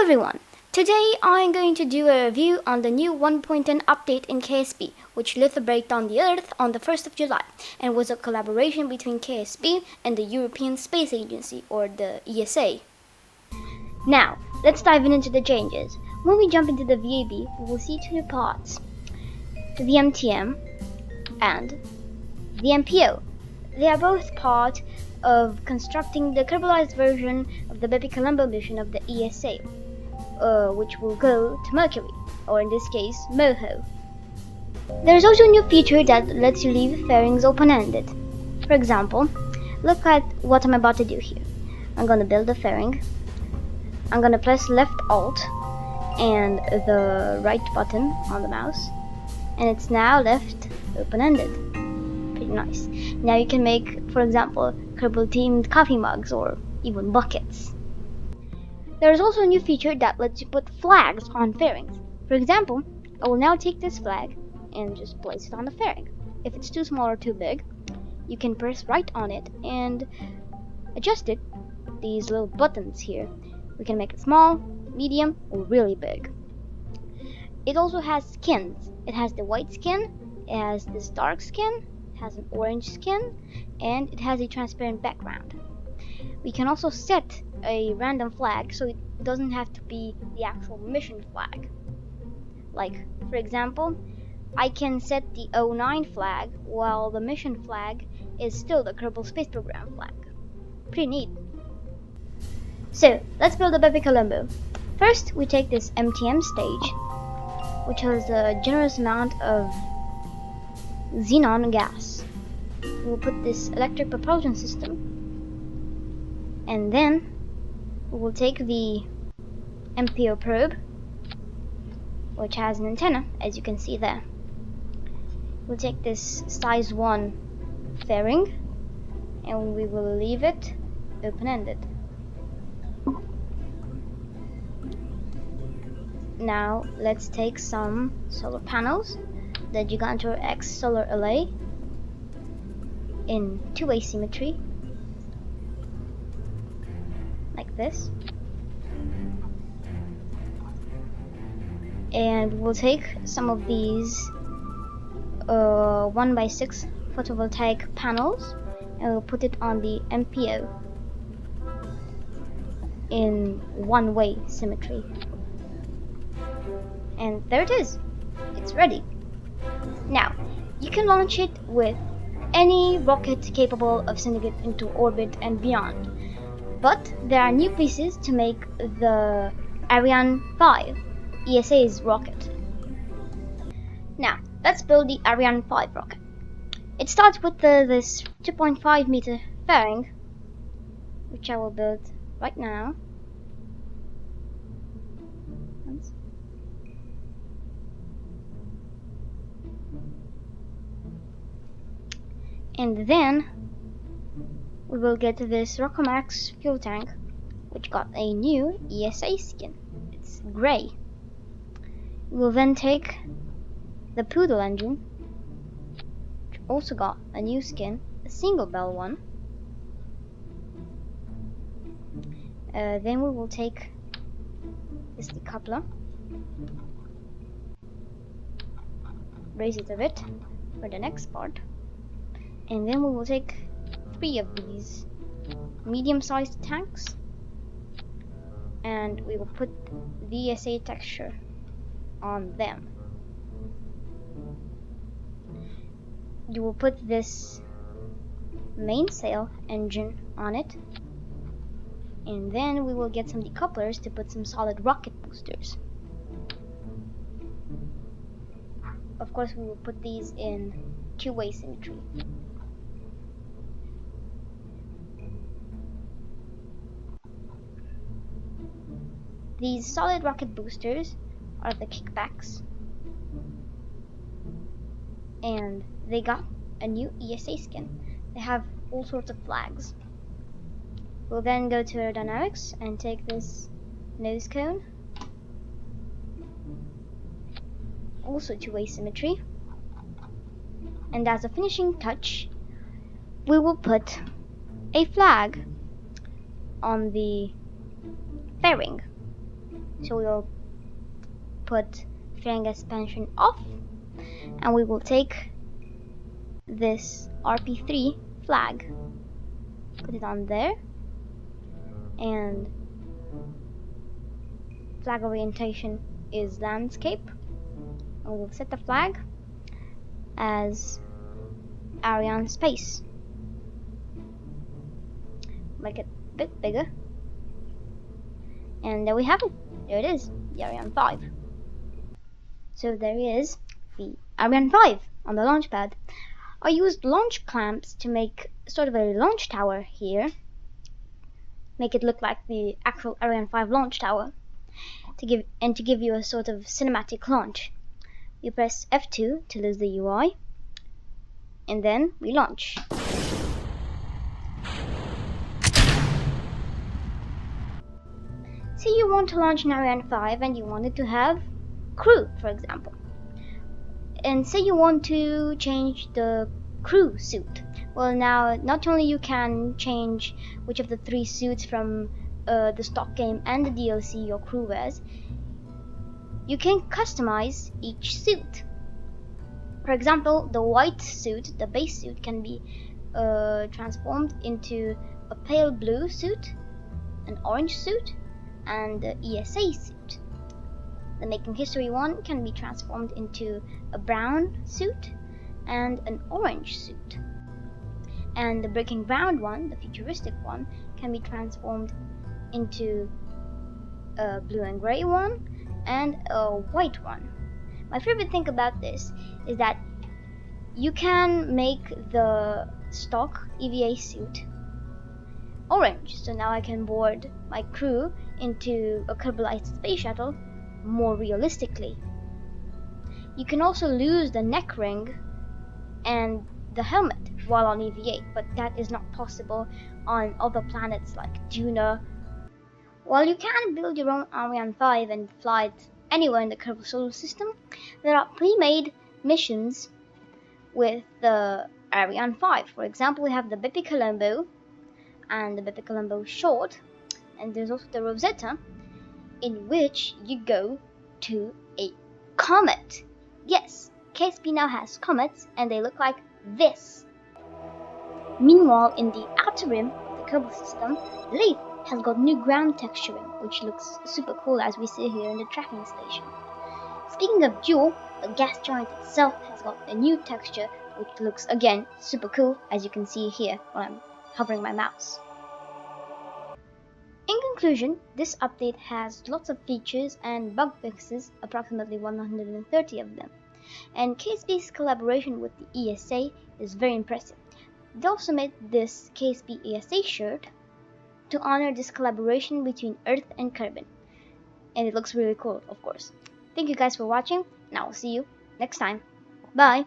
everyone! Today I am going to do a review on the new 1.10 update in KSP, which lithobrated on the Earth on the 1st of July and was a collaboration between KSP and the European Space Agency, or the ESA. Now, let's dive into the changes. When we jump into the VAB, we will see two parts, the MTM and the MPO. They are both part of constructing the crystallized version of the BepiColombo mission of the ESA, which will go to Mercury, or in this case, MOHO. There is also a new feature that lets you leave fairings open-ended. For example, look at what I'm about to do here. I'm going to build a fairing. I'm going to press left Alt and the right button on the mouse, and it's now left open-ended. Pretty nice. Now you can make, for example, Kerbal-themed coffee mugs or even buckets. There is also a new feature that lets you put flags on fairings. For example, I will now take this flag and just place it on the fairing. If it's too small or too big, you can press right on it and adjust it with these little buttons here. We can make it small, medium, or really big. It also has skins. It has the white skin, it has this dark skin, it has an orange skin, and it has a transparent background. We can also set a random flag so it doesn't have to be the actual mission flag. Like, for example, I can set the 09 flag while the mission flag is still the Kerbal Space Program flag. Pretty neat. So, let's build a BepiColombo. First, we take this MTM stage, which has a generous amount of xenon gas. We'll put this electric propulsion system, and then we will take the MPO probe, which has an antenna, as you can see there. We'll take this size 1 fairing, and we will leave it open-ended. Now let's take some solar panels, the Gigantor X solar array, in two-way symmetry, like this, and we'll take some of these 1x6 photovoltaic panels and we'll put it on the MPO in one-way symmetry. And there it is. It's ready. Now, you can launch it with any rocket capable of sending it into orbit and beyond. But there are new pieces to make the Ariane 5, ESA's rocket. Now, let's build the Ariane 5 rocket. It starts with this 2.5 meter fairing, which I will build right now. And then we will get this Rockomax fuel tank, which got a new ESA skin. It's gray. We will then take the Poodle engine, which also got a new skin, a single bell one. Then we will take this decoupler, raise it a bit for the next part. And then we will take 3 of these medium-sized tanks and we will put the ESA texture on them. You will put this mainsail engine on it, and then we will get some decouplers to put some solid rocket boosters. Of course, we will put these in two-way symmetry. These solid rocket boosters are the kickbacks, and they got a new ESA skin. They have all sorts of flags. We'll then go to aerodynamics and take this nose cone, also two-way symmetry, and as a finishing touch, we will put a flag on the fairing. So we'll put fairing expansion off, and we will take this RP3 flag, put it on there, and flag orientation is landscape, and we'll set the flag as Ariane space. Make it a bit bigger, and there we have it. There it is, the Ariane 5. So there is the Ariane 5 on the launch pad. I used launch clamps to make sort of a launch tower here, make it look like the actual Ariane 5 launch tower, to give you a sort of cinematic launch. You press F2 to lose the UI, and then we launch. Say you want to launch an Ariane 5 and you wanted to have crew, for example. And say you want to change the crew suit. Well, now not only you can change which of the 3 suits from the stock game and the DLC your crew wears, you can customize each suit. For example, the white suit, the base suit, can be transformed into a pale blue suit, an orange suit, and the ESA suit. The Making History one can be transformed into a brown suit and an orange suit. And the Breaking Ground one, the futuristic one, can be transformed into a blue and gray one and a white one. My favorite thing about this is that you can make the stock EVA suit orange, so now I can board my crew into a Kerbalized space shuttle more realistically. You can also lose the neck ring and the helmet while on EVA, but that is not possible on other planets like Duna. While you can build your own Ariane 5 and fly it anywhere in the Kerbal solar system, there are pre-made missions with the Ariane 5. For example, we have the BepiColombo and the BepiColombo Short, and there's also the Rosetta, in which you go to a comet. Yes, KSP now has comets, and they look like this. Meanwhile, in the outer rim of the Kerbal system, Lathe has got new ground texturing, which looks super cool as we see here in the tracking station. Speaking of Jewel, the gas giant itself has got a new texture, which looks again super cool, as you can see here when I'm hovering my mouse. In conclusion, this update has lots of features and bug fixes, approximately 130 of them, and KSP's collaboration with the ESA is very impressive. They also made this KSP ESA shirt to honor this collaboration between Earth and Kerbin, and it looks really cool, of course. Thank you guys for watching, and I will see you next time. Bye!